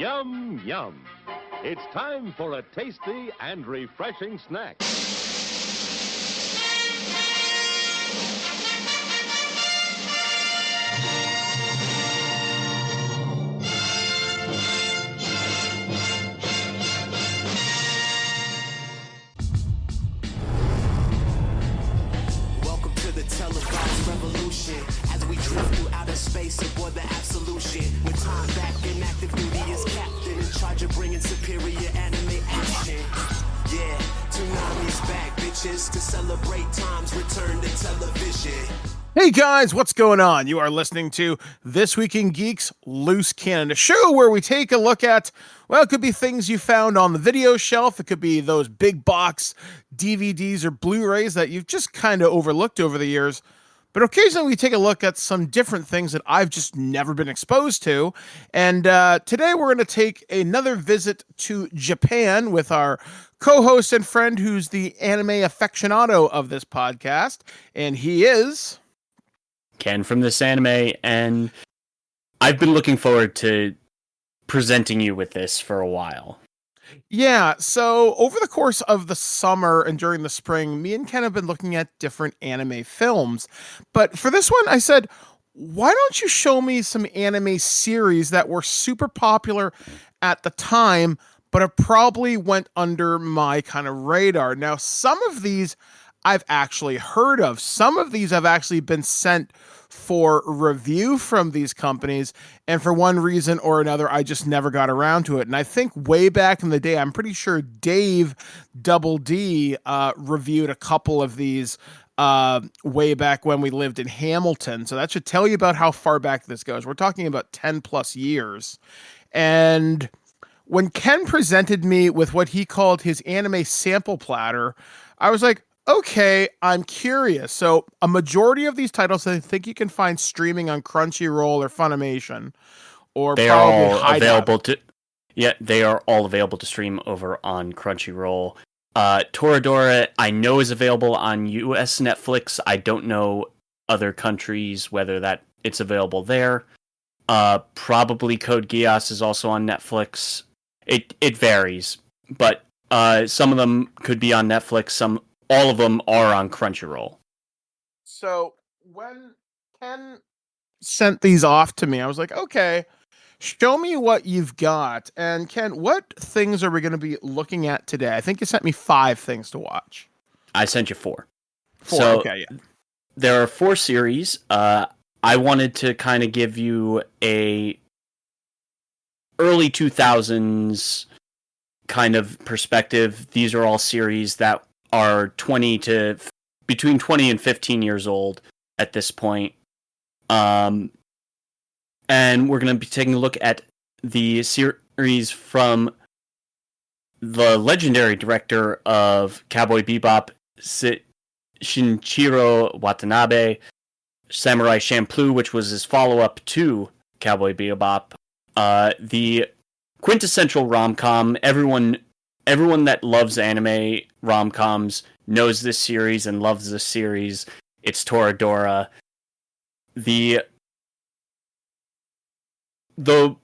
Yum, yum. It's time for a tasty and refreshing snack. Welcome to the televised revolution as we drift through outer space aboard the absolution. With time back in active duty as captain in charge of bringing superior anime action. Yeah, Toonami's back, bitches, to celebrate time's return to television. Hey guys, what's going on? You are listening to This Week in Geek's Loose Cannon, a show where we take a look at, well, it could be things you found on the video shelf. It could be those big box DVDs or Blu-rays that you've just kind of overlooked over the years. But occasionally we take a look at some different things that I've just never been exposed to. And today we're going to take another visit to Japan with our co-host and friend who's the anime aficionado of this podcast. And he is Ken from This Anime, and I've been looking forward to presenting you with this for a while. Yeah, so over the course of the summer and during the spring, me and Ken have been looking at different anime films. But for this one, I said, why don't you show me some anime series that were super popular at the time, but have probably went under my kind of radar? Now, some of these I've actually heard of. Some of these have actually been sent for review from these companies, and for one reason or another, I just never got around to it. And I think way back in the day, I'm pretty sure Dave Double D reviewed a couple of these way back when we lived in Hamilton. So that should tell you about how far back this goes. We're talking about 10 plus years. And when Ken presented me with what he called his anime sample platter, I was like, okay, I'm curious. So a majority of these titles I think you can find streaming on Crunchyroll or Funimation, or They probably are all Hideout. available to. Yeah, they are all available to stream over on Crunchyroll. Toradora, I know, is available on US Netflix. I don't know other countries whether that it's available there. Probably Code Geass is also on Netflix. It varies, but some of them could be on Netflix. All of them are on Crunchyroll. So when Ken sent these off to me, I was like, okay, show me what you've got. And Ken, what things are we going to be looking at today? I think you sent me 5 things to watch. I sent you 4. 4, so okay, yeah. There are 4 series. I wanted to kind of give you a early 2000s kind of perspective. These are all series that are between 20 and 15 years old at this point. And we're going to be taking a look at the series from the legendary director of Cowboy Bebop, Shinichiro Watanabe, Samurai Champloo, which was his follow-up to Cowboy Bebop. The quintessential rom-com. Everyone that loves anime rom-coms knows this series and loves this series. It's Toradora. The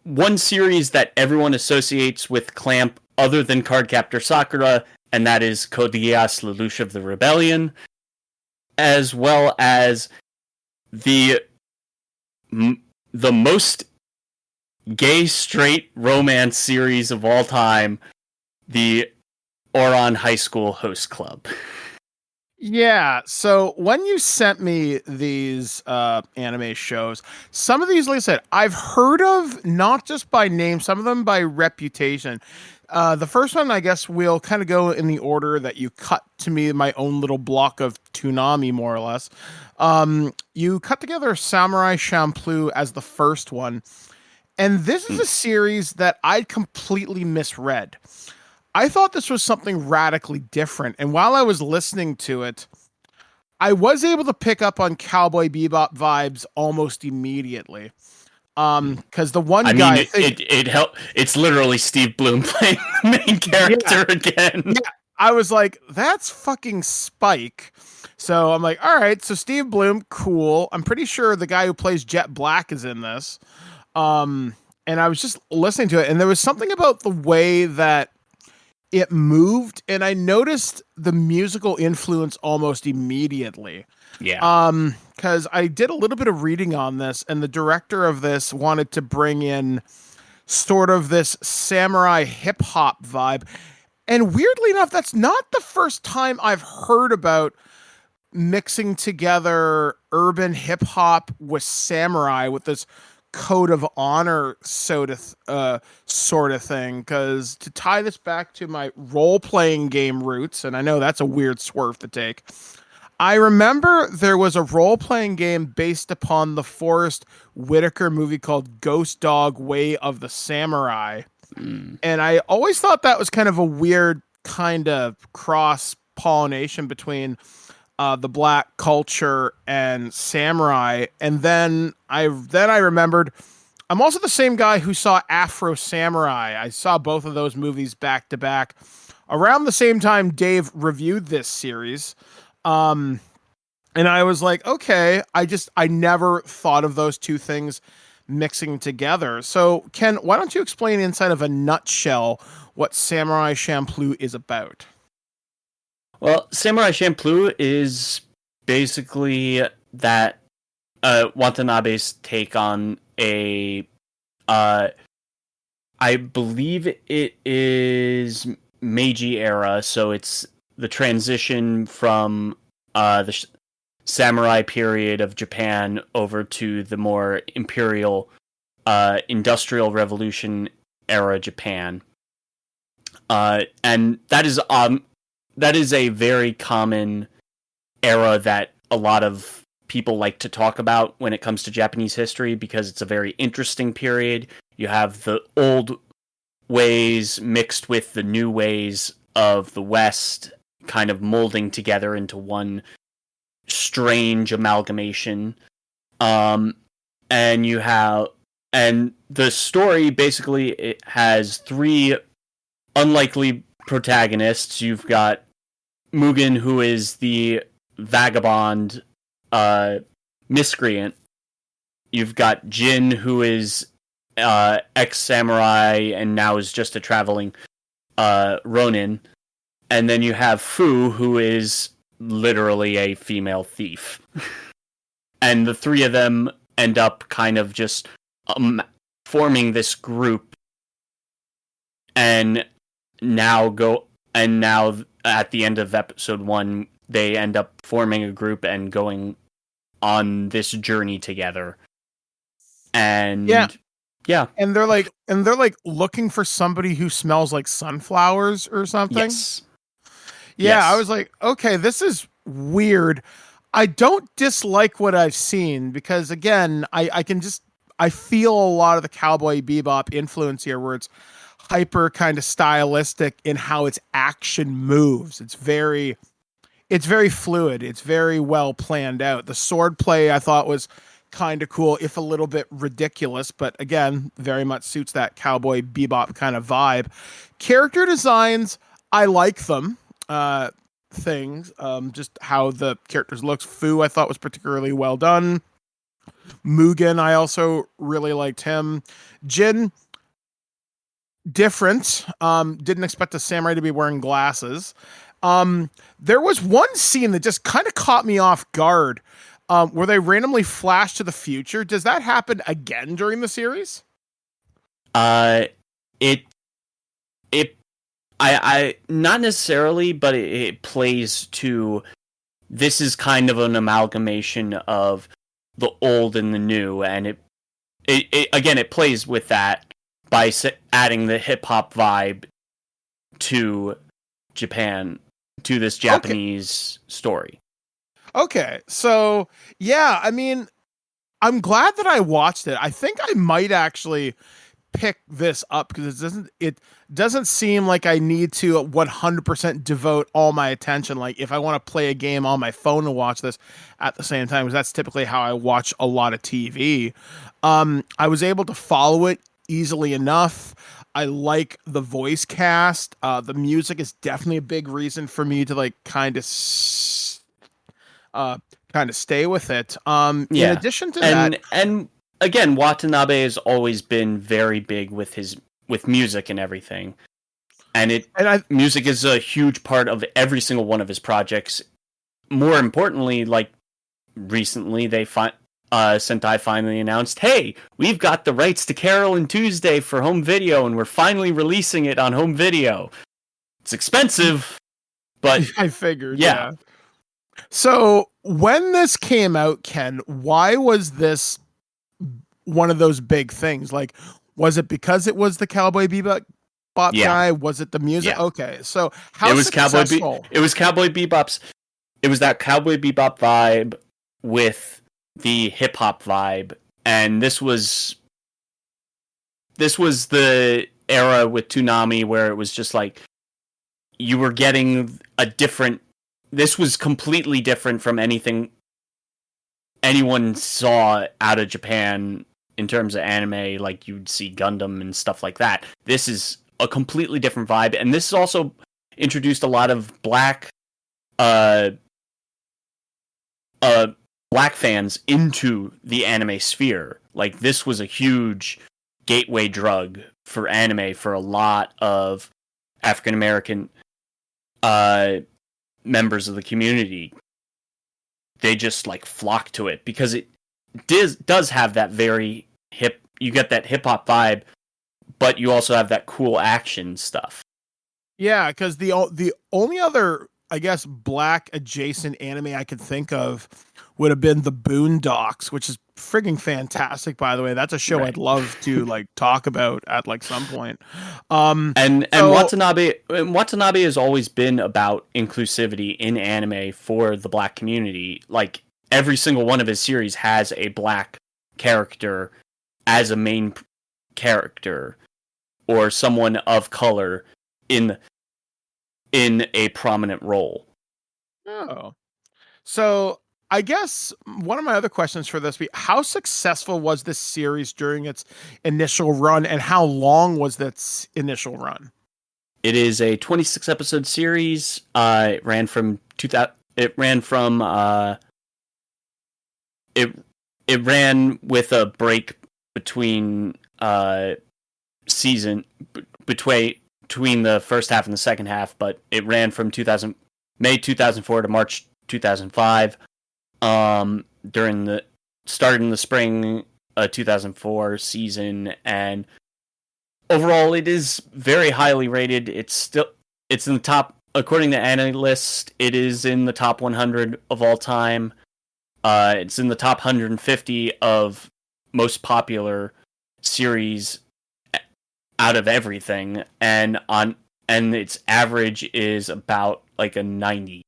one series that everyone associates with Clamp other than Cardcaptor Sakura, and that is Code Geass Lelouch of the Rebellion, as well as the most gay straight romance series of all time, the Ouran High School Host Club. Yeah, so when you sent me these anime shows, some of these, like I said, I've heard of, not just by name, some of them by reputation. The first one, I guess we'll kind of go in the order that you cut to me my own little block of Toonami, more or less. You cut together Samurai Champloo as the first one, and this is a series that I'd completely misread. I thought this was something radically different, and while I was listening to it, I was able to pick up on Cowboy Bebop vibes almost immediately. Because the one guy, it helped. It's literally Steve Bloom playing the main character again. Yeah, I was like, that's fucking Spike. So I'm like, all right, so Steve Bloom, cool. I'm pretty sure the guy who plays Jet Black is in this. and I was just listening to it, and there was something about the way that it moved, and I noticed the musical influence almost immediately. Yeah. Because I did a little bit of reading on this, and the director of this wanted to bring in sort of this samurai hip hop vibe. And weirdly enough, that's not the first time I've heard about mixing together urban hip hop with samurai with this code of honor sort of thing. Because to tie this back to my role playing game roots, and I know that's a weird swerve to take, I remember there was a role playing game based upon the Forrest Whitaker movie called Ghost Dog Way of the Samurai. And I always thought that was kind of a weird kind of cross pollination between the black culture and samurai. And then I remembered I'm also the same guy who saw Afro Samurai. I saw both of those movies back to back around the same time Dave reviewed this series. And I was like, okay, I never thought of those two things mixing together. So Ken, why don't you explain inside of a nutshell what Samurai Champloo is about? Well, Samurai Champloo is basically that Watanabe's take on a I believe it is Meiji era, so it's the transition from the samurai period of Japan over to the more imperial industrial revolution era Japan. And that is a very common era that a lot of people like to talk about when it comes to Japanese history, because it's a very interesting period. You have the old ways mixed with the new ways of the West kind of molding together into one strange amalgamation. And the story basically, it has three unlikely protagonists. You've got Mugen, who is the vagabond miscreant. You've got Jin, who is ex-samurai and now is just a traveling ronin. And then you have Fu, who is literally a female thief. And the three of them end up kind of just forming this group, and now at the end of episode 1, they end up forming a group and going on this journey together. And yeah. And they're like looking for somebody who smells like sunflowers or something. Yes. Yeah, Yes. I was like, okay, this is weird. I don't dislike what I've seen because, again, I feel a lot of the Cowboy Bebop influence here, where it's hyper kind of stylistic in how its action moves. It's very fluid. It's very well planned out. The sword play I thought was kind of cool, if a little bit ridiculous, but again, very much suits that Cowboy Bebop kind of vibe. Character designs, I like them. Things, just how the characters looks. Fu, I thought, was particularly well done. Mugen, I also really liked him. Jin, different. Didn't expect a samurai to be wearing glasses. There was one scene that just kind of caught me off guard, where they randomly flash to the future. Does that happen again during the series? I not necessarily, but it plays to, this is kind of an amalgamation of the old and the new, and it plays with that by adding the hip hop vibe to Japan, to this Japanese story. Okay, so yeah, I mean, I'm glad that I watched it. I think I might actually pick this up because it doesn't seem like I need to 100% devote all my attention. Like if I want to play a game on my phone and watch this at the same time, because that's typically how I watch a lot of TV. I was able to follow it easily enough. I like the voice cast. The music is definitely a big reason for me to like kind of stay with it. In addition to that, and again, Watanabe has always been very big with music and everything. And music is a huge part of every single one of his projects. More importantly, like recently, Sentai finally announced, "Hey, we've got the rights to Carol and Tuesday for home video, and we're finally releasing it on home video." It's expensive, but I figured, yeah. So when this came out, Ken, why was this one of those big things? Like, was it because it was the Cowboy Bebop guy? Was it the music? Yeah. Okay, so how successful? It was Cowboy Bebop's. It was that Cowboy Bebop vibe with the hip hop vibe, and this was the era with Toonami where it was just like you were getting a different. This was completely different from anything anyone saw out of Japan in terms of anime, like you'd see Gundam and stuff like that. This is a completely different vibe, and this also introduced a lot of black fans into the anime sphere. Like, this was a huge gateway drug for anime for a lot of African American members of the community. They just like flock to it because it does have that very hip. You get that hip hop vibe, but you also have that cool action stuff. Yeah, because the only other, I guess, black adjacent anime I could think of would have been the Boondocks, which is frigging fantastic, by the way. That's a show I'd love to like talk about at like some point. And Watanabe has always been about inclusivity in anime for the black community. Like, every single one of his series has a black character as a main character or someone of color in a prominent role. Oh. So I guess one of my other questions for this be, how successful was this series during its initial run, and how long was its initial run? It is a 26 episode series. It ran from it ran with a break between between the first half and the second half, but it ran from May 2004 to March 2005. During the spring 2004 season, and overall it is very highly rated. It's in the top, according to analysts, it is in the top 100 of all time. It's in the top 150 of most popular series out of everything, and its average is about like a 90.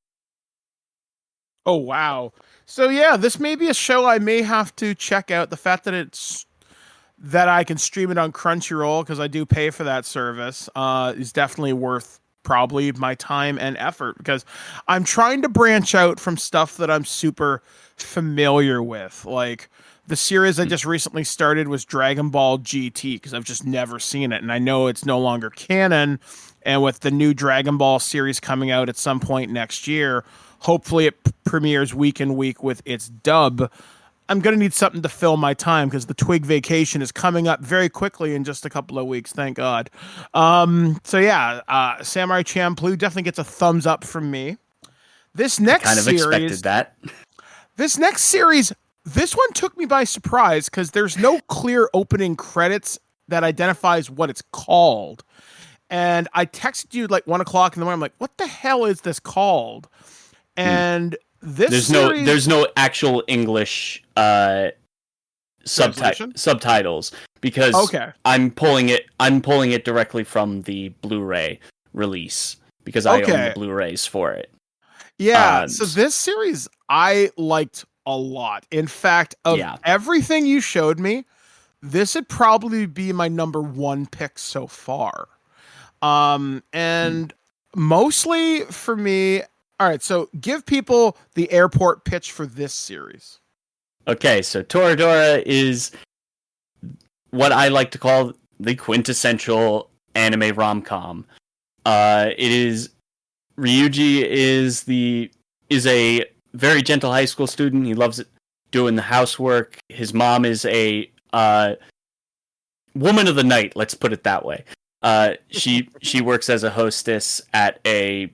Oh, wow. So yeah, this may be a show I may have to check out. The fact that I can stream it on Crunchyroll, because I do pay for that service, is definitely worth probably my time and effort, because I'm trying to branch out from stuff that I'm super familiar with. Like, the series I just recently started was Dragon Ball GT, because I've just never seen it, and I know it's no longer canon. And with the new Dragon Ball series coming out at some point next year, hopefully it premieres week in week with its dub. I'm going to need something to fill my time, because the Twig vacation is coming up very quickly in just a couple of weeks. Thank God. So yeah, Samurai Champloo definitely gets a thumbs up from me. This next series, expected that. This next series, this one took me by surprise, because there's no clear opening credits that identifies what it's called. And I texted you like 1 o'clock in the morning. I'm like, what the hell is this called? And there's no actual English subtitles, because I'm pulling it directly from the Blu-ray release, because I own the Blu-rays for it. Yeah, so this series I liked a lot. In fact, of everything you showed me, this would probably be my number one pick so far. And mostly for me. All right, so give people the airport pitch for this series. Okay, so Toradora is what I like to call the quintessential anime rom-com. It is Ryuji is a very gentle high school student. He loves doing the housework. His mom is a woman of the night. Let's put it that way. She works as a hostess at a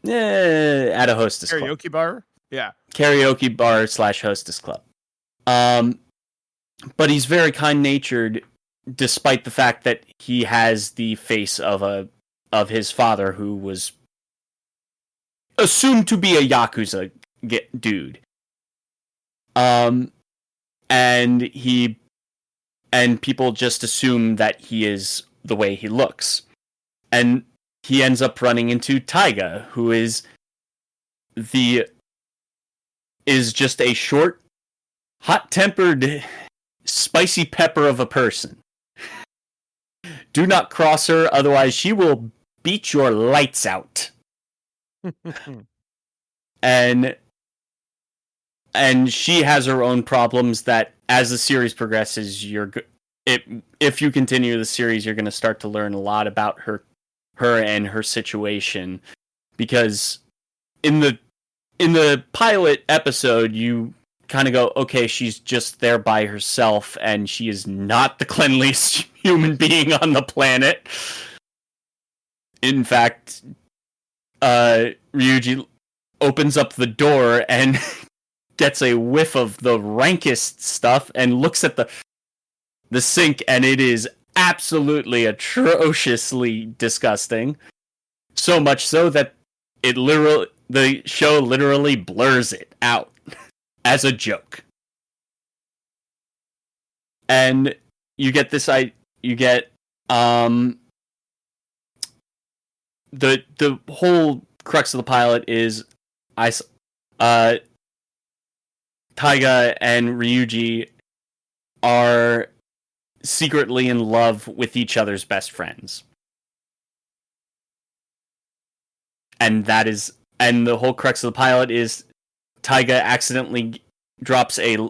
hostess Karaoke club. bar. Yeah, Karaoke bar / hostess club. But he's very kind-natured, despite the fact that he has the face of his father, who was assumed to be a Yakuza dude. And people just assume that he is the way he looks. And he ends up running into Taiga, who is just a short, hot-tempered, spicy pepper of a person. Do not cross her, otherwise she will beat your lights out. And she has her own problems that, as the series progresses, if you continue the series, you're going to start to learn a lot about her and her situation. Because in the pilot episode, you kind of go, okay, she's just there by herself, and she is not the cleanliest human being on the planet. In fact, Ryuji opens up the door and gets a whiff of the rankest stuff and looks at the sink, and it is absolutely atrociously disgusting. So much so that the show literally blurs it out as a joke. And you get the whole crux of the pilot is Taiga and Ryuji are secretly in love with each other's best friends. And the whole crux of the pilot is Taiga accidentally drops a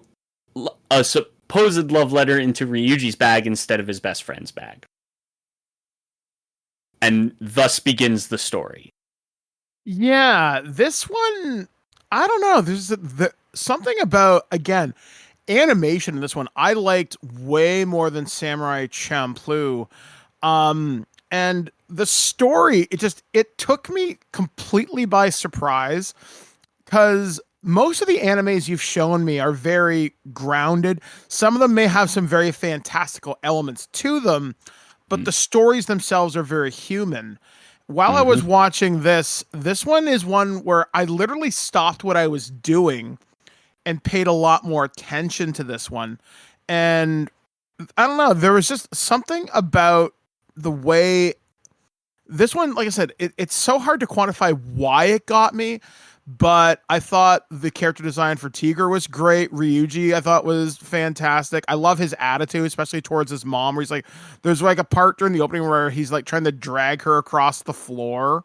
supposed love letter into Ryuji's bag instead of his best friend's bag. And thus begins the story. Yeah, this one, I don't know. There's something about, again, animation in this one I liked way more than Samurai Champloo. And the story, it took me completely by surprise, because most of the animes you've shown me are very grounded. Some of them may have some very fantastical elements to them, but the stories themselves are very human. While I was watching this one is one where I literally stopped what I was doing and paid a lot more attention to this one. And I don't know, there was just something about the way this one, like I said, it's so hard to quantify why it got me, but I thought the character design for Tiger was great. Ryuji, I thought, was fantastic. I love his attitude, especially towards his mom, where he's like, there's like a part during the opening where he's like trying to drag her across the floor.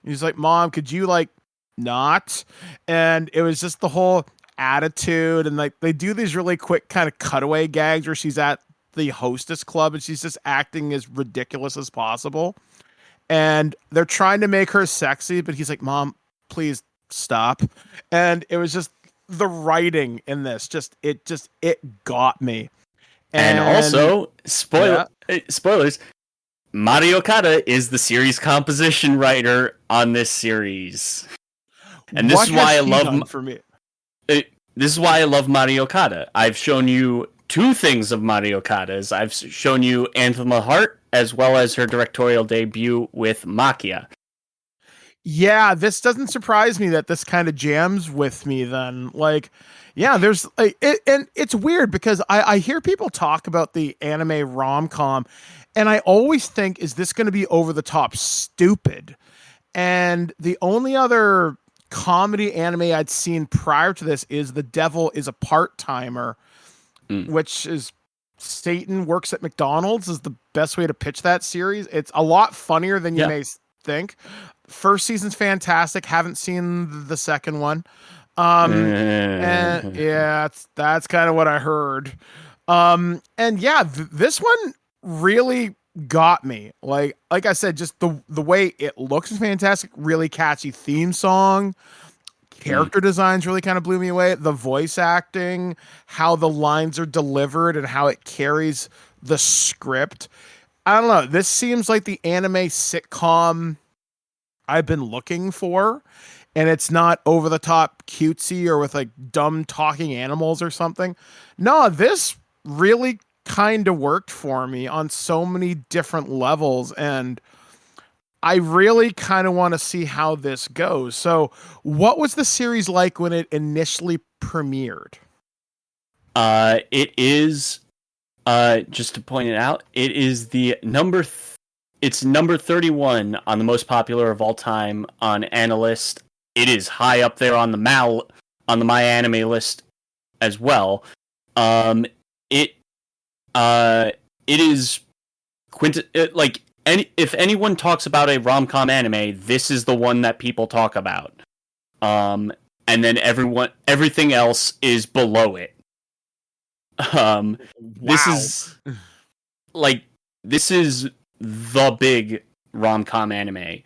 He's like, Mom, could you like not? And it was just the whole attitude. And like, they do these really quick kind of cutaway gags where she's at the hostess club and she's just acting as ridiculous as possible. And they're trying to make her sexy, but he's like, Mom, please stop. And it was just the writing in this, it got me. And also, spoilers, Mari Okada is the series composition writer on this series. And this is why I love for me. This is why I love Mari Okada. I've shown you two things of Mari Okada's. I've shown you Anthem of the Heart, as well as her directorial debut with Makia. Yeah, this doesn't surprise me that this kind of jams with me then. Like, yeah, there's like and it's weird because I hear people talk about the anime rom-com and I always think, is this going to be over the top stupid? And the only other comedy anime I'd seen prior to this is The Devil is a Part-Timer, which is Satan works at McDonald's is the best way to pitch that series. It's a lot funnier than you may think. First season's fantastic. Haven't seen the second one. And yeah, that's kind of what I heard. And yeah, this one really got me. Like I said, just the way it looks is fantastic. Really catchy theme song. character designs really kind of blew me away. The voice acting, how the lines are delivered, and how it carries the script. I don't know. This seems like the anime sitcom I've been looking for, and it's not over the top cutesy or with like dumb talking animals or something. No, this really kind of worked for me on so many different levels, and I really kind of want to see how this goes. So, what was the series like when it initially premiered? It is just to point it out, it is the it's number 31 on the most popular of all time on Analyst. It is high up there on the My Anime list as well. It is if anyone talks about a rom-com anime, this is the one that people talk about. And then everything else is below it. This is this is the big rom-com anime,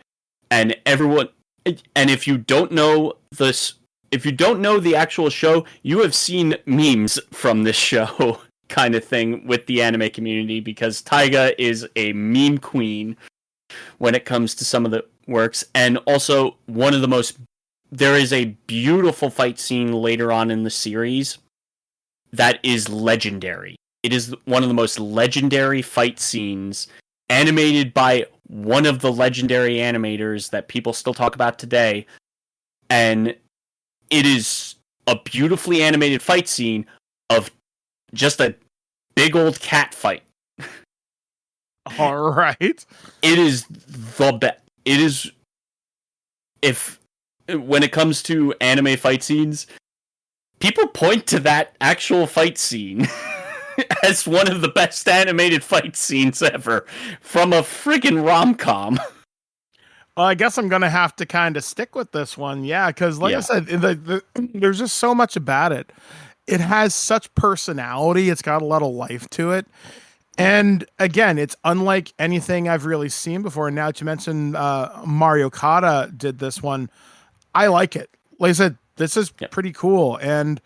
and if you don't know the actual show, you have seen memes from this show kind of thing with the anime community, because Taiga is a meme queen when it comes to some of the works. And also there is a beautiful fight scene later on in the series that is legendary. It is one of the most legendary fight scenes, animated by one of the legendary animators that people still talk about today. And it is a beautifully animated fight scene of just a big old cat fight. All right. It is the best. It is, when it comes to anime fight scenes, people point to that actual fight scene as one of the best animated fight scenes ever from a friggin' rom-com. Well, I guess I'm going to have to kind of stick with this one. Yeah, because I said, there's just so much about it. It has such personality. It's got a lot of life to it. And again, it's unlike anything I've really seen before. And now that you mentioned Mario Kata did this one, I like it. Like I said, this is pretty cool. And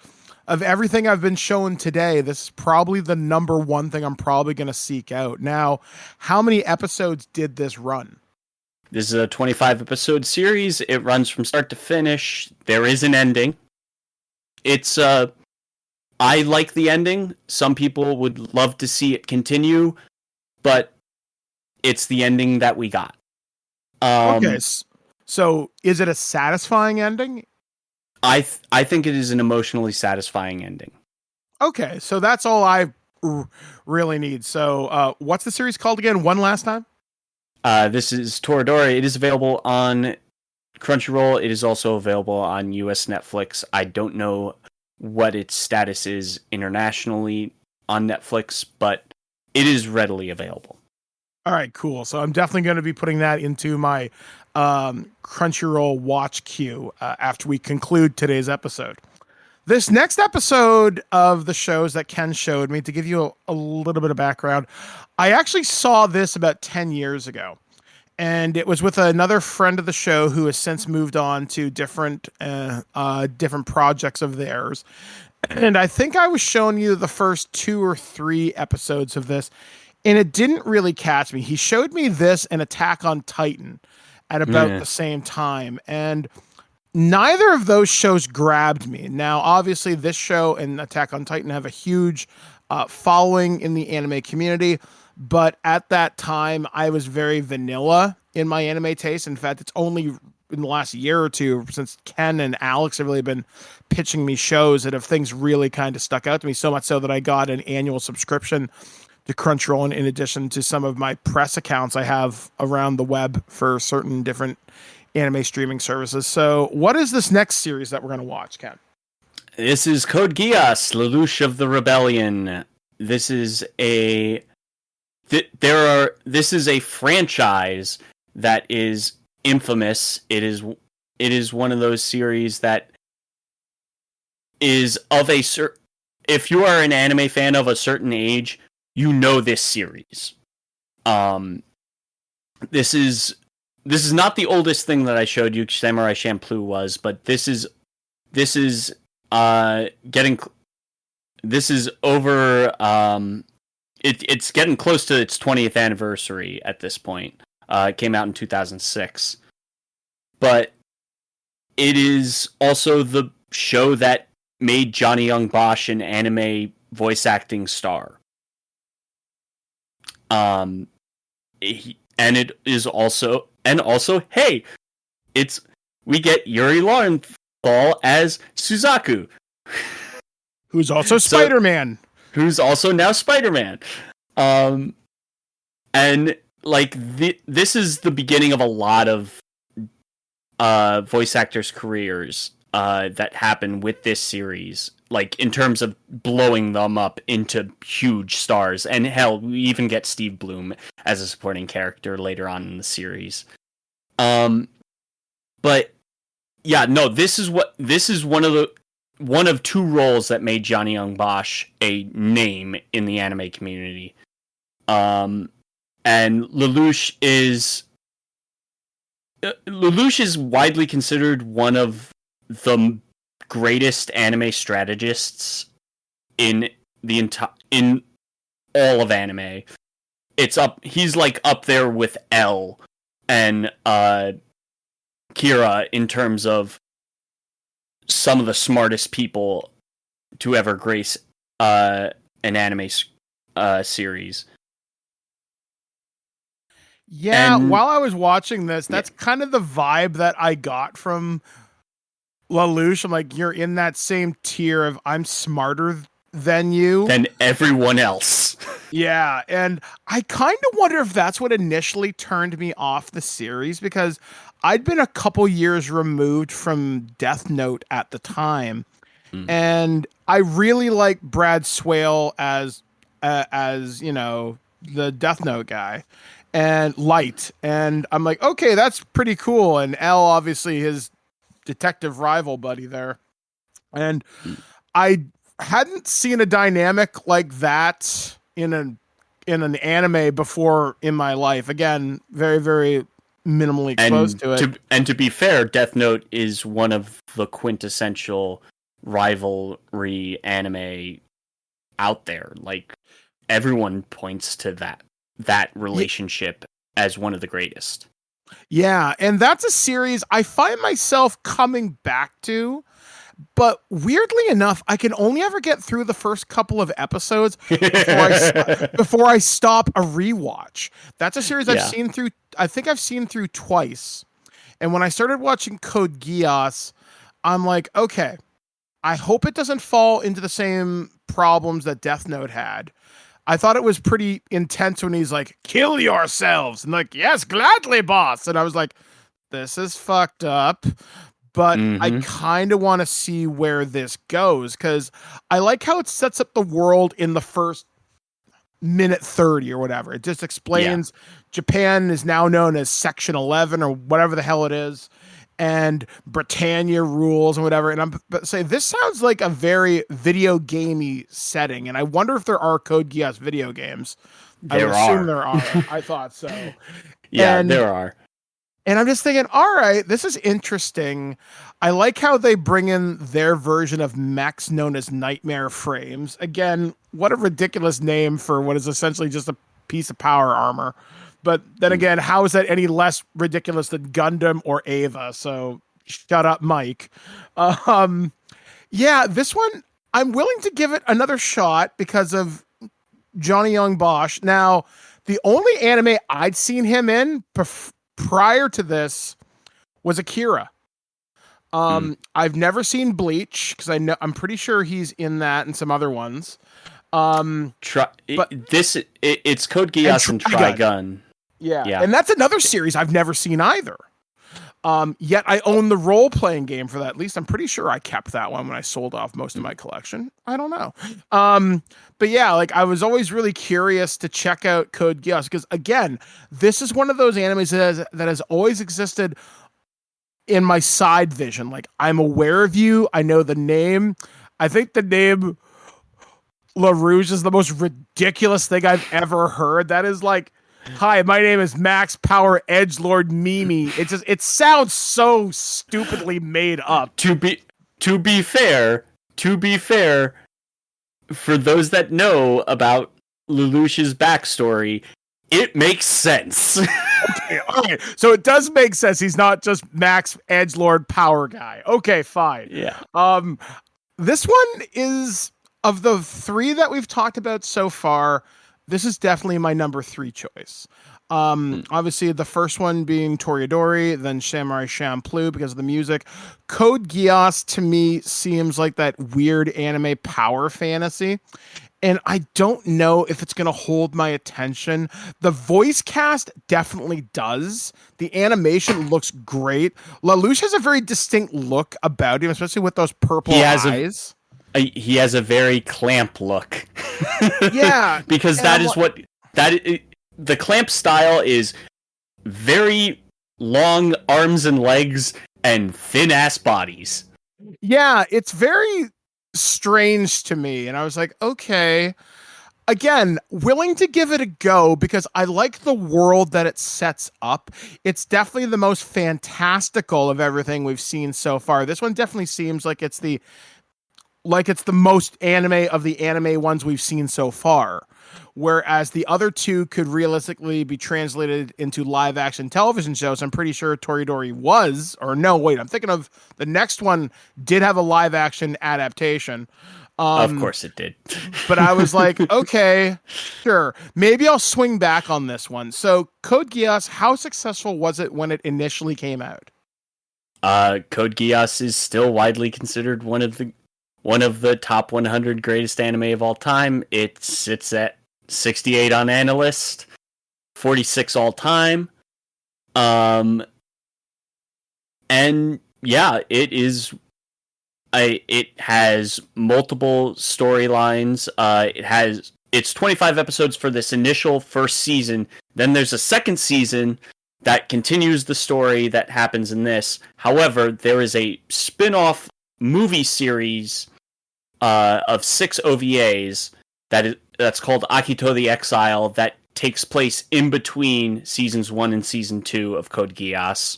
of everything I've been shown today, this is probably the number one thing I'm probably going to seek out. Now, how many episodes did this run? This is a 25-episode series. It runs from start to finish. There is an ending. It's, I like the ending. Some people would love to see it continue, but it's the ending that we got. Okay, so is it a satisfying ending? I think it is an emotionally satisfying ending. Okay, so that's all I really need. So what's the series called again? One last time? This is Toradora. It is available on Crunchyroll. It is also available on US Netflix. I don't know what its status is internationally on Netflix, but it is readily available. All right, cool. So I'm definitely going to be putting that into my Crunchyroll watch queue after we conclude today's episode. This next episode of the shows that Ken showed me, to give you a little bit of background, I actually saw this about 10 years ago. And it was with another friend of the show who has since moved on to different projects of theirs. And I think I was showing you the first 2 or 3 episodes of this, and it didn't really catch me. He showed me this and Attack on Titan at about the same time, and neither of those shows grabbed me. Now, obviously, this show and Attack on Titan have a huge following in the anime community, but at that time, I was very vanilla in my anime taste. In fact, it's only in the last year or two, since Ken and Alex have really been pitching me shows, that have things really kind of stuck out to me, so much so that I got an annual subscription to Crunchyroll, and in addition to some of my press accounts I have around the web for certain different anime streaming services. So what is this next series that we're going to watch, Ken? This is Code Geass, Lelouch of the Rebellion. This is a franchise that is infamous. It is one of those series that is of a if you are an anime fan of a certain age, you know this series. This is not the oldest thing that I showed you, Samurai Champloo was, but this is this is this is over. It's getting close to its 20th anniversary at this point. It came out in 2006, but it is also the show that made Johnny Young Bosch an anime voice acting star. And it is also, hey, we get Yuri Lowenthal as Suzaku, who's also Spider-Man. Who's also now Spider-Man. And like this is the beginning of a lot of voice actors' careers that happen with this series, like in terms of blowing them up into huge stars. And hell, we even get Steve Bloom as a supporting character later on in the series. But yeah, no, this is one of two roles that made Johnny Young Bosch a name in the anime community. And Lelouch is widely considered one of the greatest anime strategists in in all of anime. He's like up there with L and Kira in terms of some of the smartest people to ever grace an anime series. Yeah, while I was watching this, that's kind of the vibe that I got from Lelouch. I'm like, you're in that same tier of I'm smarter than you. Than everyone else. Yeah, and I kind of wonder if that's what initially turned me off the series, because I'd been a couple years removed from Death Note at the time, and I really like Brad Swale as you know, the Death Note guy. And Light, and I'm like, okay, that's pretty cool. And L, obviously his detective rival buddy there, and I hadn't seen a dynamic like that in an anime before in my life. Again, very, very minimally exposed to it. And to be fair, Death Note is one of the quintessential rivalry anime out there. Like, everyone points to that relationship as one of the greatest. Yeah, and that's a series I find myself coming back to, but weirdly enough, I can only ever get through the first couple of episodes before I stop a rewatch. That's a series I've seen through, I think I've seen through twice. And when I started watching Code Geass, I'm like, okay, I hope it doesn't fall into the same problems that Death Note had. I thought it was pretty intense when he's like, kill yourselves. And like, yes, gladly, boss. And I was like, this is fucked up. But I kind of want to see where this goes, because I like how it sets up the world in the first minute 30 or whatever. It just explains Japan is now known as Section 11 or whatever the hell it is. And Britannia rules and whatever. And I'm saying this sounds like a very video gamey setting. And I wonder if there are Code Geass video games. I would assume there are. I thought so. Yeah, there are. And I'm just thinking, all right, this is interesting. I like how they bring in their version of mechs known as Nightmare Frames. Again, what a ridiculous name for what is essentially just a piece of power armor. But then again, how is that any less ridiculous than Gundam or Ava? So shut up, Mike. Yeah, this one, I'm willing to give it another shot because of Johnny Young Bosch. Now, the only anime I'd seen him in prior to this was Akira. I've never seen Bleach because I'm pretty sure he's in that and some other ones. It's Code Geass and Trigun. Yeah, and that's another series I've never seen either. Yet I own the role-playing game for that. At least I'm pretty sure I kept that one when I sold off most of my collection. I don't know. But yeah, like I was always really curious to check out Code Geass because, again, this is one of those animes that has always existed in my side vision. Like, I'm aware of you. I know the name. I think the name LaRouge is the most ridiculous thing I've ever heard. That is like, hi, my name is Max Power Edgelord Mimi. It sounds so stupidly made up. To be to be fair, for those that know about Lelouch's backstory, it makes sense. Okay, all right. So it does make sense. He's not just Max Edgelord power guy. Okay, fine. Yeah. This one is, of the three that we've talked about so far, this is definitely my number 3 choice. Obviously the first one being Toreador, then Samurai Champloo because of the music. Code Geass to me seems like that weird anime power fantasy, and I don't know if it's going to hold my attention. The voice cast definitely does. The animation looks great. Lelouch has a very distinct look about him, especially with those purple eyes. He has a very Clamp look. Yeah. Because that is what... The Clamp style is very long arms and legs and thin-ass bodies. Yeah, it's very strange to me. And I was like, okay. Again, willing to give it a go because I like the world that it sets up. It's definitely the most fantastical of everything we've seen so far. This one definitely seems like it's the most anime of the anime ones we've seen so far. Whereas the other two could realistically be translated into live action television shows. I'm pretty sure Toreador was, or no, wait, I'm thinking of the next one did have a live action adaptation. Of course it did. But I was like, okay, sure. Maybe I'll swing back on this one. So Code Geass, how successful was it when it initially came out? Code Geass is still widely considered one of the top 100 greatest anime of all time. It sits at 68 on Analyst, 46 all time. And yeah, it has multiple storylines. It's 25 episodes for this initial first season. Then there's a second season that continues the story that happens in this. However, there is a spin-off movie series of 6 OVAs that's called Akito the Exile that takes place in between seasons 1 and season 2 of Code Geass.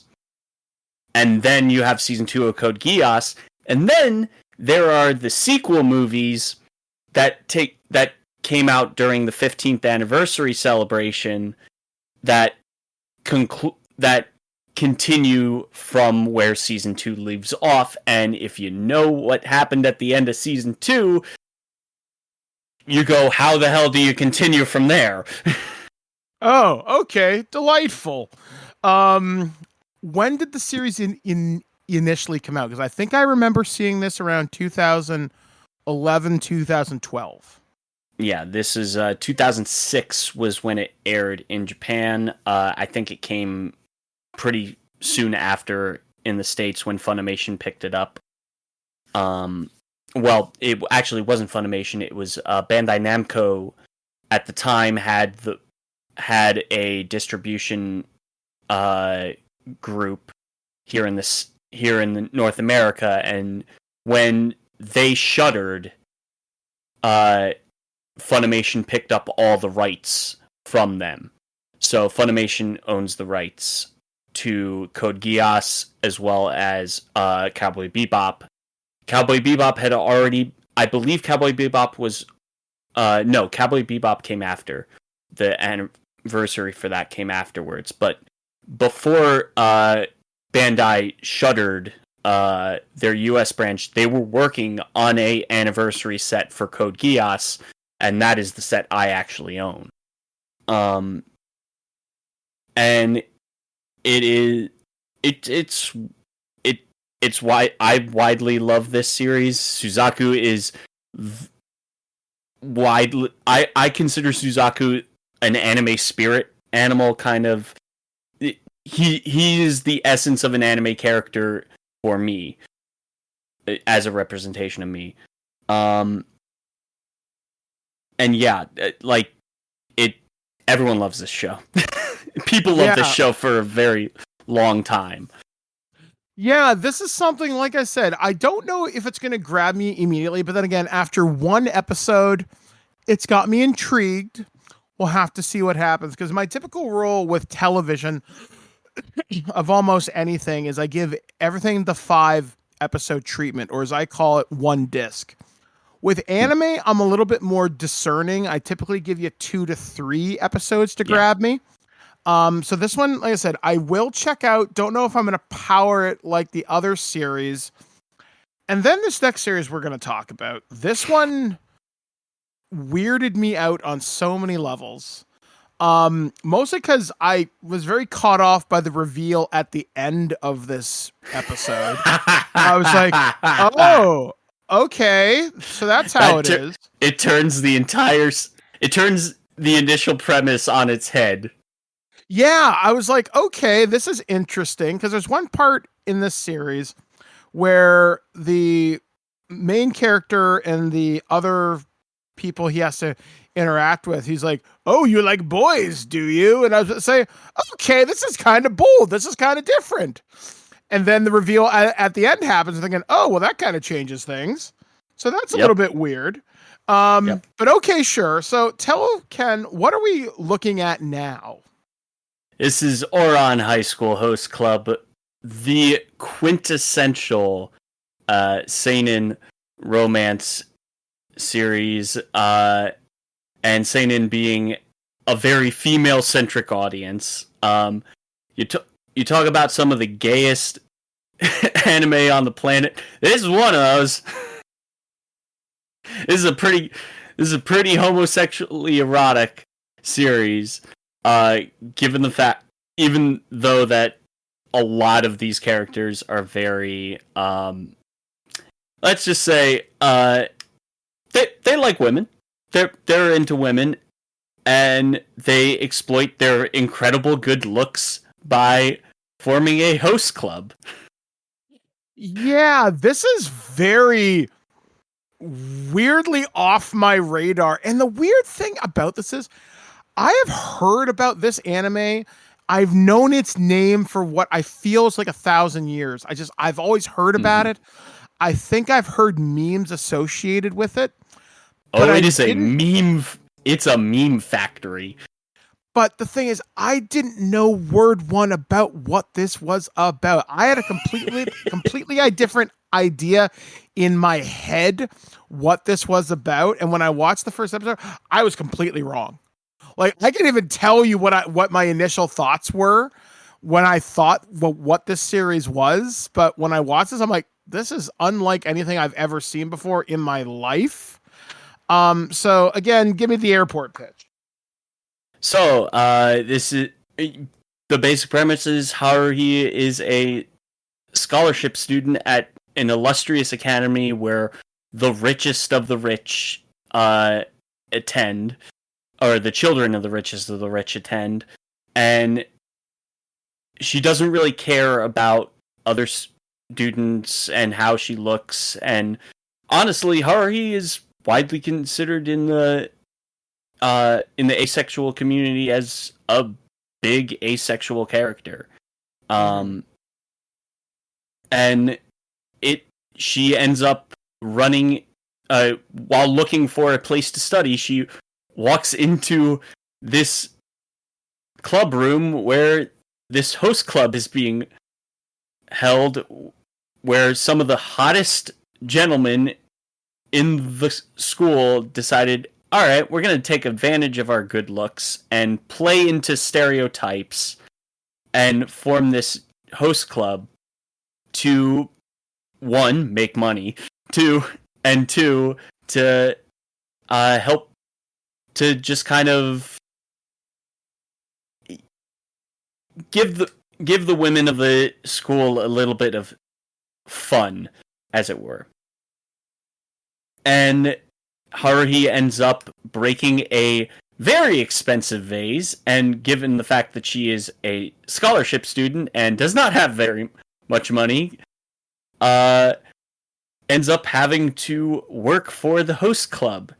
And then you have season 2 of Code Geass, and then there are the sequel movies that came out during the 15th anniversary celebration that continue from where season 2 leaves off. And if you know what happened at the end of season 2, you go, how the hell do you continue from there? Oh, okay. Delightful. When did the series initially come out? Because I think I remember seeing this around 2011, 2012. Yeah, this is 2006 was when it aired in Japan. I think it came pretty soon after in the States when Funimation picked it up. Well, it actually wasn't Funimation. It was Bandai Namco at the time had a distribution group here in the North America, and when they shuttered, Funimation picked up all the rights from them. So Funimation owns the rights to Code Geass as well as Cowboy Bebop. Cowboy Bebop had already, I believe Cowboy Bebop was, no, Cowboy Bebop came after. The anniversary for that came afterwards. But before Bandai shuttered their US branch, they were working on a anniversary set for Code Geass, and that is the set I actually own. And it's why I widely love this series. Suzaku is widely, I consider Suzaku an anime spirit animal, kind of. He is the essence of an anime character for me, as a representation of me. And yeah, like everyone loves this show. People love this show for a very long time. Yeah, this is something, like I said, I don't know if it's going to grab me immediately, but then again, after one episode, it's got me intrigued. We'll have to see what happens, because my typical rule with television of almost anything is I give everything the 5 episode treatment, or as I call it, one disc. With anime, I'm a little bit more discerning. I typically give you 2 to 3 episodes to grab me. So this one, like I said, I will check out. Don't know if I'm going to power it like the other series. And then this next series we're going to talk about. This one weirded me out on so many levels. Mostly because I was very caught off by the reveal at the end of this episode. I was like, oh, okay. So that's how it is. It turns the initial premise on its head. Yeah, I was like, okay, this is interesting, because there's one part in this series where the main character and the other people he has to interact with, he's like, oh, you like boys, do you? And I was going to say, okay, this is kind of bold. This is kind of different. And then the reveal at the end happens, thinking, oh, well, that kind of changes things. So that's a little bit weird. But okay, sure. So tell Ken, what are we looking at now? This is Oran High School Host Club, the quintessential seinen romance series, and seinen being a very female-centric audience. You talk about some of the gayest anime on the planet. This is one of those. This is a pretty homosexually erotic series. Given the fact, even though that a lot of these characters are very, let's just say, they like women. They're into women, and they exploit their incredible good looks by forming a host club. Yeah, this is very weirdly off my radar. And the weird thing about this is, I have heard about this anime. I've known its name for what I feel is like 1,000 years. I've always heard about it. I think I've heard memes associated with it. It's a meme factory. But the thing is, I didn't know word one about what this was about. I had a completely different idea in my head what this was about. And when I watched the first episode, I was completely wrong. Like, I can't even tell you what my initial thoughts were when I thought what this series was. But when I watched this, I'm like, this is unlike anything I've ever seen before in my life. So again, give me the airport pitch. So, this is the basic premise is Haruhi is a scholarship student at an illustrious academy where the richest of the rich attend. Or the children of the richest of the rich attend, and she doesn't really care about other students and how she looks. And honestly, Haruhi is widely considered in the asexual community as a big asexual character. And she ends up running while looking for a place to study. She walks into this club room where this host club is being held, where some of the hottest gentlemen in the school decided, all right, we're going to take advantage of our good looks and play into stereotypes and form this host club to, one, make money, two, to help to just kind of give the women of the school a little bit of fun, as it were. And Haruhi ends up breaking a very expensive vase, and given the fact that she is a scholarship student and does not have very much money, ends up having to work for the host club.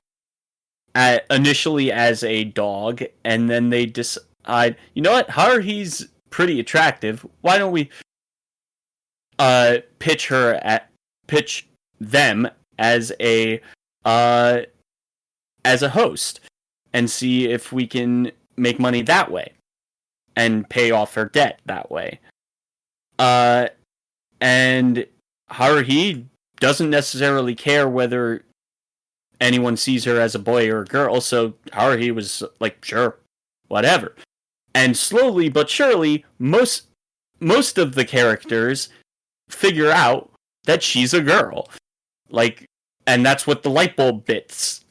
Initially as a dog, and then they decide, you know what, Haruhi's pretty attractive. Why don't we pitch them as a host and see if we can make money that way and pay off her debt that way. And Haruhi doesn't necessarily care whether anyone sees her as a boy or a girl, so Haruhi was like, sure, whatever. And slowly but surely, most of the characters figure out that she's a girl. Like, and that's what the light bulb bits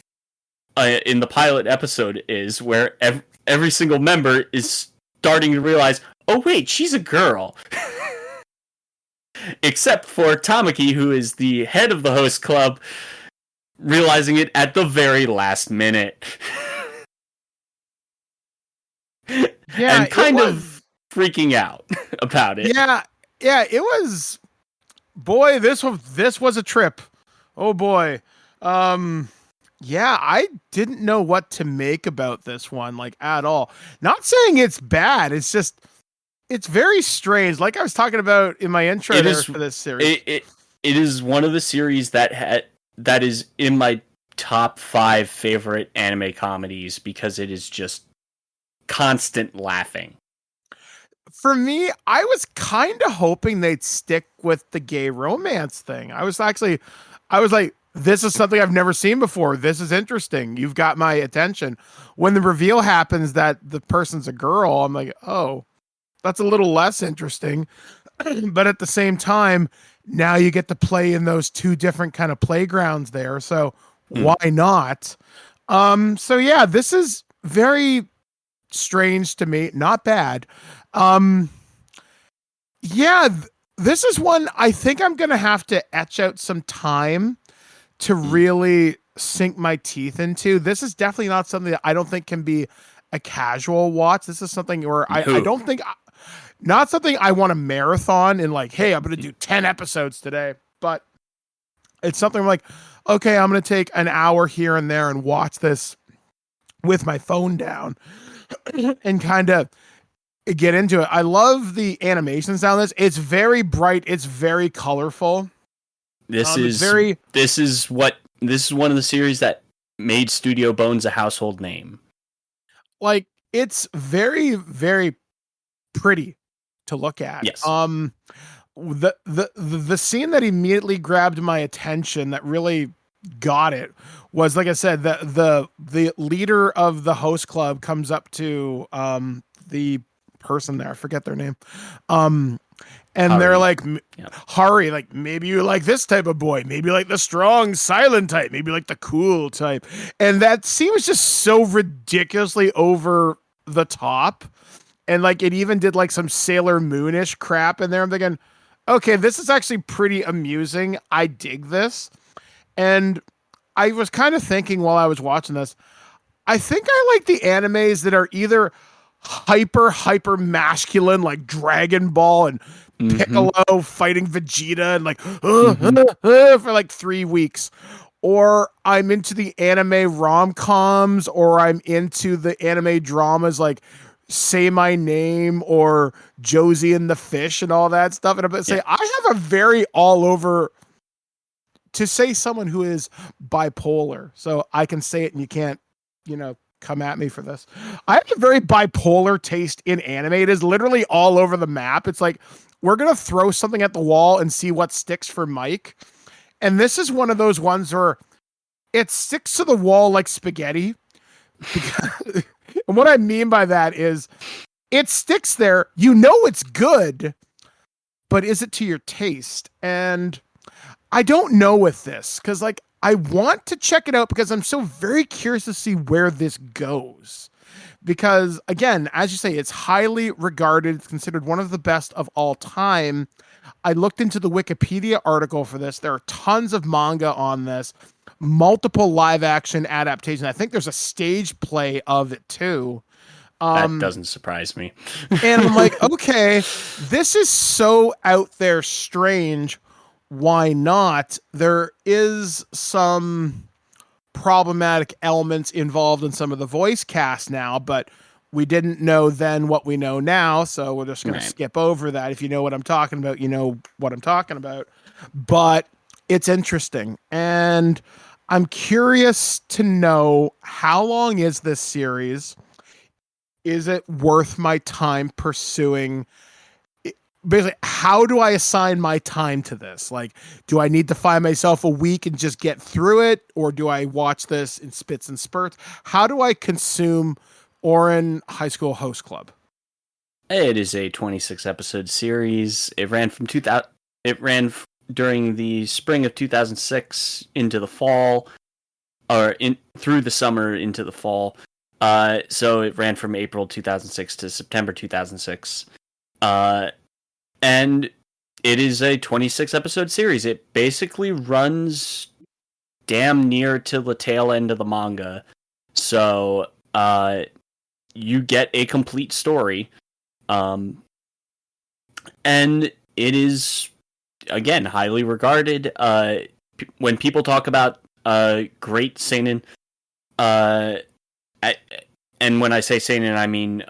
in the pilot episode is, where every single member is starting to realize, oh wait, she's a girl. Except for Tamaki, who is the head of the host club, realizing it at the very last minute. Yeah, and kind of freaking out about it. Yeah, it was. Boy, this was a trip. Oh boy. Yeah, I didn't know what to make about this one, like, at all. Not saying it's bad. It's just, it's very strange. Like I was talking about in my intro for this series. It is one of the series that is in my top 5 favorite anime comedies because it is just constant laughing. For me, I was kind of hoping they'd stick with the gay romance thing. I was like, this is something I've never seen before. This is interesting. You've got my attention. When the reveal happens that the person's a girl, I'm like, oh, that's a little less interesting. But at the same time, now you get to play in those two different kind of playgrounds there. So why not? So yeah, this is very strange to me. Not bad. Yeah, this is one I think I'm going to have to etch out some time to really sink my teeth into. This is definitely not something that I don't think can be a casual watch. This is something where I don't think, not something I want to marathon and like, hey, I'm going to do 10 episodes today, but it's something like, okay, I'm going to take an hour here and there and watch this with my phone down and kind of get into it. I love the animations on this. It's very bright. It's very colorful. This is one of the series that made Studio Bones a household name. Like, it's very, very pretty to look at. Yes. The scene that immediately grabbed my attention, that really got it, was, like I said, the leader of the host club comes up to the person there. I forget their name. And Hari. They're like, Hari, like, maybe you like this type of boy. Maybe you like the strong, silent type. Maybe you like the cool type. And that seems just so ridiculously over the top. And like, it even did like some Sailor Moonish crap in there. I'm thinking, okay, this is actually pretty amusing. I dig this. And I was kind of thinking while I was watching this, I think I like the animes that are either hyper masculine, like Dragon Ball and Piccolo fighting Vegeta and like for like 3 weeks, or I'm into the anime rom-coms, or I'm into the anime dramas like Say My Name or Josie and the Fish and all that stuff. And I'm going to say, I have a very all over, to say someone who is bipolar, so I can say it and you can't, come at me for this. I have a very bipolar taste in anime. It is literally all over the map. It's like, we're going to throw something at the wall and see what sticks for Mike. And this is one of those ones where it sticks to the wall like spaghetti. And what I mean by that is it sticks there. It's good, but is it to your taste? And I don't know with this, because like, I want to check it out because I'm so very curious to see where this goes. Because again, as you say, it's highly regarded. It's considered one of the best of all time. I looked into the Wikipedia article for this. There are tons of manga on this, multiple live action adaptations. I think there's a stage play of it too. That doesn't surprise me. And I'm like, okay, this is so out there strange. Why not? There is some problematic elements involved in some of the voice cast now, but we didn't know then what we know now, so we're just going to skip over that. If you know what I'm talking about, you know what I'm talking about. But it's interesting, and I'm curious to know, how long is this series? Is it worth my time pursuing? basically, how do I assign my time to this? Like, do I need to find myself a week and just get through it? Or do I watch this in spits and spurts? How do I consume Orin High School Host Club? It is a 26 episode series. It ran from 2000. During the spring of 2006 into the fall, or through the summer into the fall. So it ran from April 2006 to September 2006. And it is a 26 episode series. It basically runs damn near to the tail end of the manga. So you get a complete story. And it is, again, highly regarded. When people talk about great seinen, and when I say seinen, I mean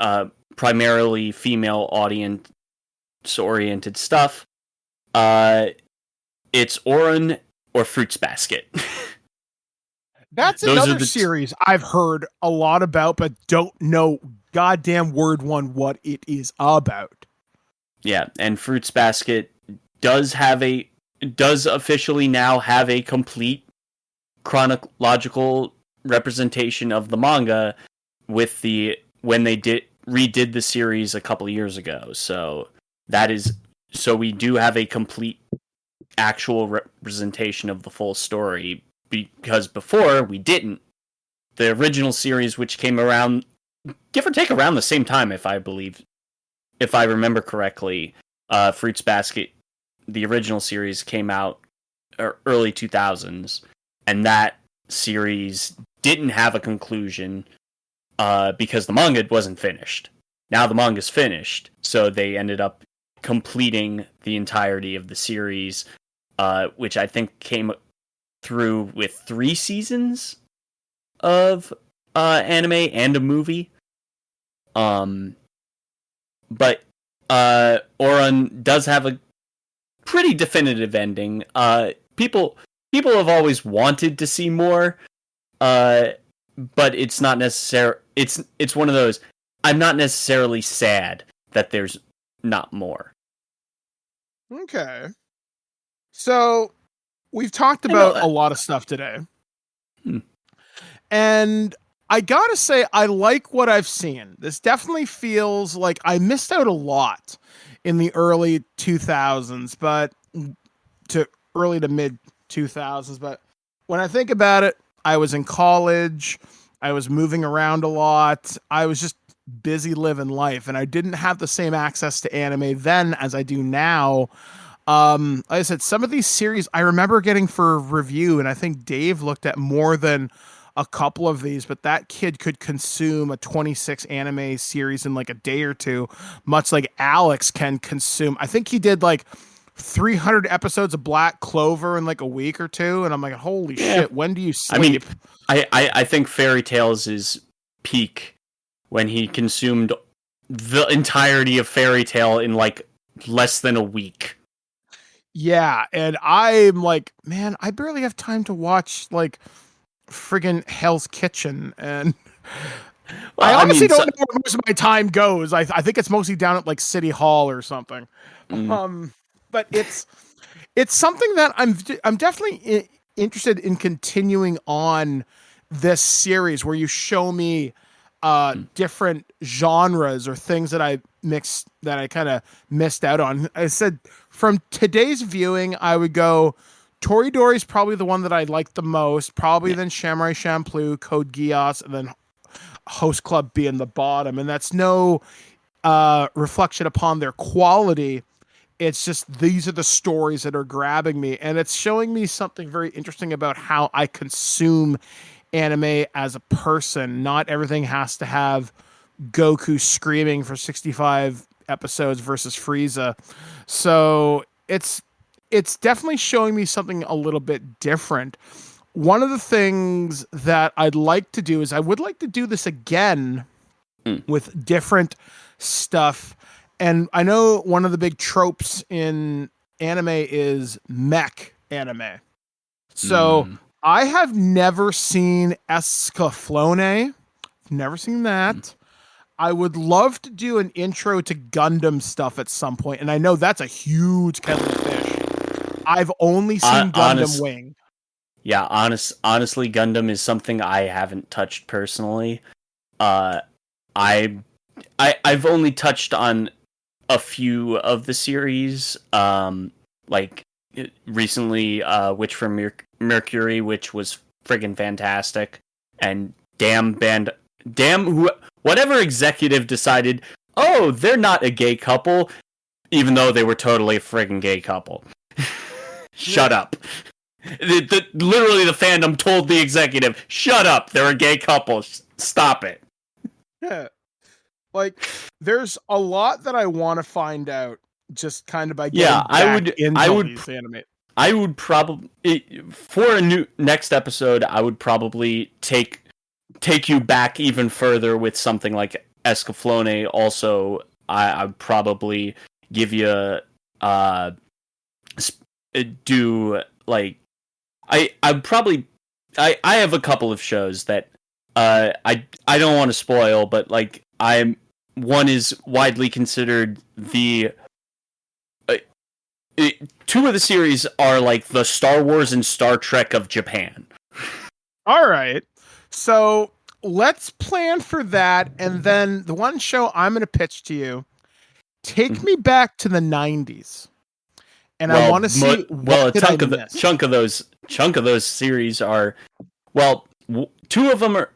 primarily female audience-oriented stuff. It's Orin or Fruits Basket. That's another series I've heard a lot about, but don't know goddamn word one what it is about. Yeah, and Fruits Basket does officially now have a complete chronological representation of the manga with when they redid the series a couple of years ago. So we do have a complete actual representation of the full story, because before we didn't. The original series, which came around, give or take around the same time, if I remember correctly, Fruits Basket, the original series, came out early 2000s, and that series didn't have a conclusion because the manga wasn't finished. Now the manga's finished, so they ended up completing the entirety of the series, which I think came through with 3 seasons of anime and a movie. But Oran does have a pretty definitive ending. People have always wanted to see more, but it's not necessary. It's one of those. I'm not necessarily sad that there's not more. Okay. So we've talked about a lot of stuff today. And I gotta say, I like what I've seen. This definitely feels like I missed out a lot in the early 2000s, but to early to mid 2000s. But when I think about it, I was in college. I was moving around a lot. I was just busy living life, and I didn't have the same access to anime then as I do now. Like I said, some of these series I remember getting for review, and I think Dave looked at more than a couple of these, but that kid could consume a 26 anime series in like a day or two, much like Alex can consume. I think he did like 300 episodes of Black Clover in like a week or two, and I'm like, holy shit, when do you sleep? I mean, I think Fairy Tales is peak when he consumed the entirety of Fairy Tale in like less than a week. Yeah, and I'm like, man, I barely have time to watch like friggin' Hell's Kitchen, and I honestly don't know where most of my time goes. I think it's mostly down at like City Hall or something. But it's something that I'm definitely interested in continuing on this series where you show me different genres or things that I kind of missed out on. I said from today's viewing, I would go Toridori's probably the one that I like the most, probably then Samurai Champloo, Code Geass, and then Host Club being the bottom. And that's no reflection upon their quality. It's just these are the stories that are grabbing me, and it's showing me something very interesting about how I consume anime as a person. Not everything has to have Goku screaming for 65 episodes versus Frieza. So it's definitely showing me something a little bit different. One of the things that I'd like to do is I would like to do this again with different stuff. And I know one of the big tropes in anime is mech anime. So I have never seen Escaflowne. Never seen that. I would love to do an intro to Gundam stuff at some point, and I know that's a huge kettle of fish. I've only seen Gundam Wing. Yeah, honestly, Gundam is something I haven't touched personally. I've only touched on a few of the series, like recently, Witch from Mercury, which was friggin' fantastic, and whatever executive decided, oh, they're not a gay couple, even though they were totally a friggin' gay couple. Shut up. Literally, the fandom told the executive, shut up, they're a gay couple, stop it. Yeah. Like, there's a lot that I want to find out just kind of by getting these anime. I would probably, for a new next episode, I would probably take you back even further with something like Escaflowne. Also, I'd probably give you do like I have a couple of shows that I don't want to spoil, but like one is widely considered the two of the series are like the Star Wars and Star Trek of Japan. All right. So let's plan for that. And then the one show I'm going to pitch to you, take me back to the 90s. And I want to see chunk of those series are, two of them are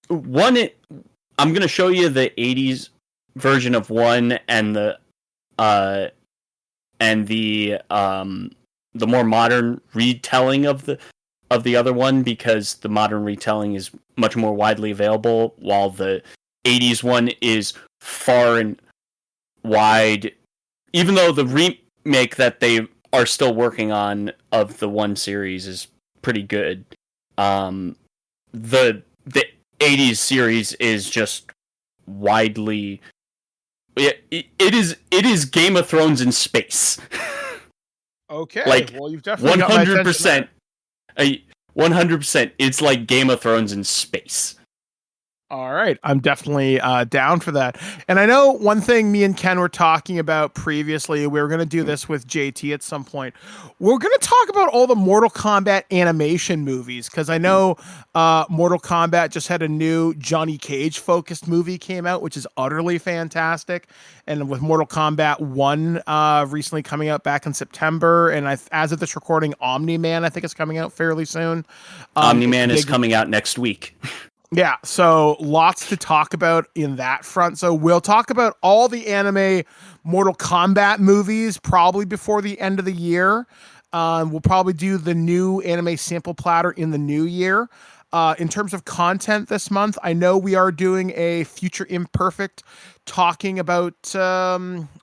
one. I'm going to show you the 80s version of one and the more modern retelling of the other one, because the modern retelling is much more widely available, while the 80s one is far and wide, even though the remake that they are still working on of the one series is pretty good. The 80s series is just widely it is Game of Thrones in space. Okay, like, well, you've definitely 100%. 100%. It's like Game of Thrones in space. All right, I'm definitely down for that. And I know one thing me and Ken were talking about previously, we were going to do this with JT at some point. We're going to talk about all the Mortal Kombat animation movies, because I know Mortal Kombat just had a new Johnny Cage focused movie came out, which is utterly fantastic. And with Mortal Kombat 1 recently coming out back in September, and as of this recording, Omni-Man I think is coming out fairly soon. Omni-Man is coming out next week. Yeah, so lots to talk about in that front. So we'll talk about all the anime Mortal Kombat movies probably before the end of the year. We'll probably do the new anime sample platter in the new year. In terms of content this month, I know we are doing a Future Imperfect talking about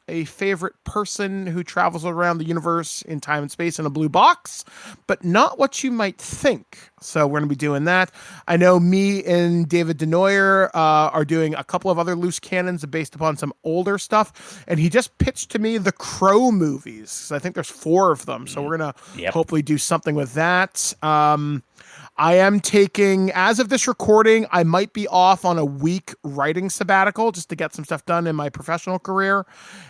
a favorite person who travels around the universe in time and space in a blue box, but not what you might think. So we're going to be doing that. I know me and David Denoyer are doing a couple of other loose cannons based upon some older stuff, and he just pitched to me the Crow movies. So I think there's 4 of them, so we're going to hopefully do something with that. I am taking, as of this recording, I might be off on a week writing sabbatical just to get some stuff done in my professional career.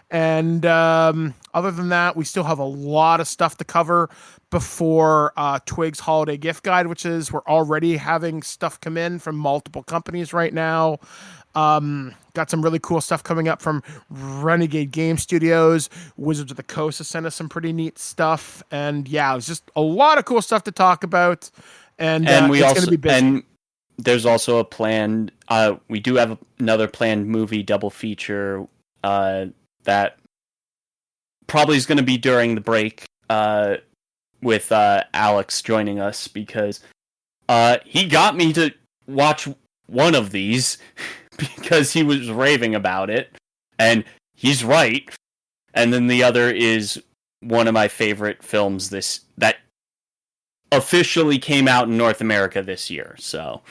And other than that, we still have a lot of stuff to cover before Twig's Holiday Gift Guide, which is we're already having stuff come in from multiple companies right now. Got some really cool stuff coming up from Renegade Game Studios. Wizards of the Coast has sent us some pretty neat stuff. And yeah, it's just a lot of cool stuff to talk about. And we it's going to be busy. And there's also a planned, we do have another planned movie double feature that probably is going to be during the break with Alex joining us, because he got me to watch one of these because he was raving about it, and he's right. And then the other is one of my favorite films that officially came out in North America this year. So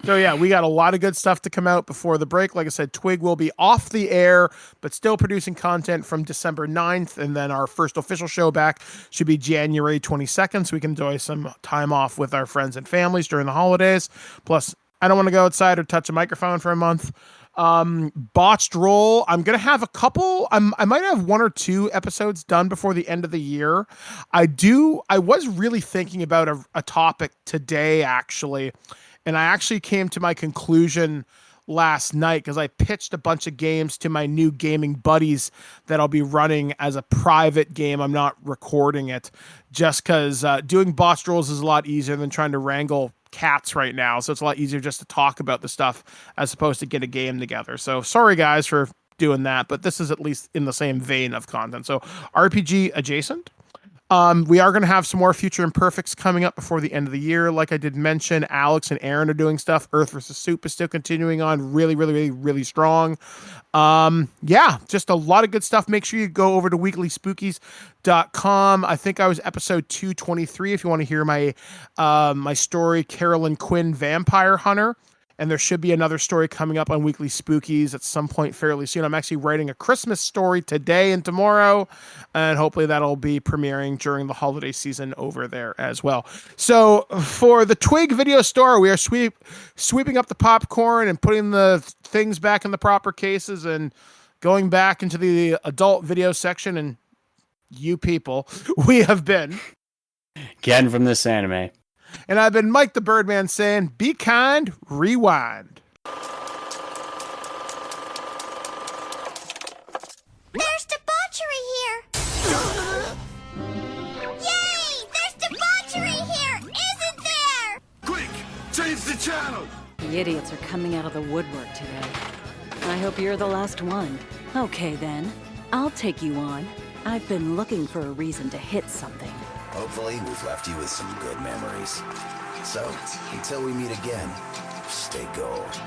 yeah, we got a lot of good stuff to come out before the break. Like I said, Twig will be off the air, but still producing content from December 9th. And then our first official show back should be January 22nd. So we can enjoy some time off with our friends and families during the holidays. Plus, I don't want to go outside or touch a microphone for a month. Botched Roll. I'm gonna have a couple. I might have 1 or 2 episodes done before the end of the year. I was really thinking about a topic today, actually, and I actually came to my conclusion last night because I pitched a bunch of games to my new gaming buddies that I'll be running as a private game. I'm not recording it just because doing Botched Rolls is a lot easier than trying to wrangle cats right now, so it's a lot easier just to talk about the stuff as opposed to get a game together. So sorry guys for doing that, but this is at least in the same vein of content, so RPG adjacent. We are going to have some more Future Imperfects coming up before the end of the year. Like I did mention, Alex and Aaron are doing stuff. Earth vs. Soup is still continuing on really strong. Yeah, just a lot of good stuff. Make sure you go over to weeklyspookies.com. I think I was episode 223 if you want to hear my my story, Carolyn Quinn Vampire Hunter. And there should be another story coming up on Weekly Spookies at some point fairly soon. I'm actually writing a Christmas story today and tomorrow, and hopefully that'll be premiering during the holiday season over there as well. So for the Twig video store, we are sweeping up the popcorn and putting the things back in the proper cases and going back into the adult video section. And you people, we have been Ken from This Anime. And I've been Mike the Birdman saying, be kind, rewind. There's debauchery here! Yay! There's debauchery here, isn't there? Quick, change the channel. The idiots are coming out of the woodwork today. I hope you're the last one. Okay then, I'll take you on. I've been looking for a reason to hit something. Hopefully, we've left you with some good memories. So, until we meet again, stay gold.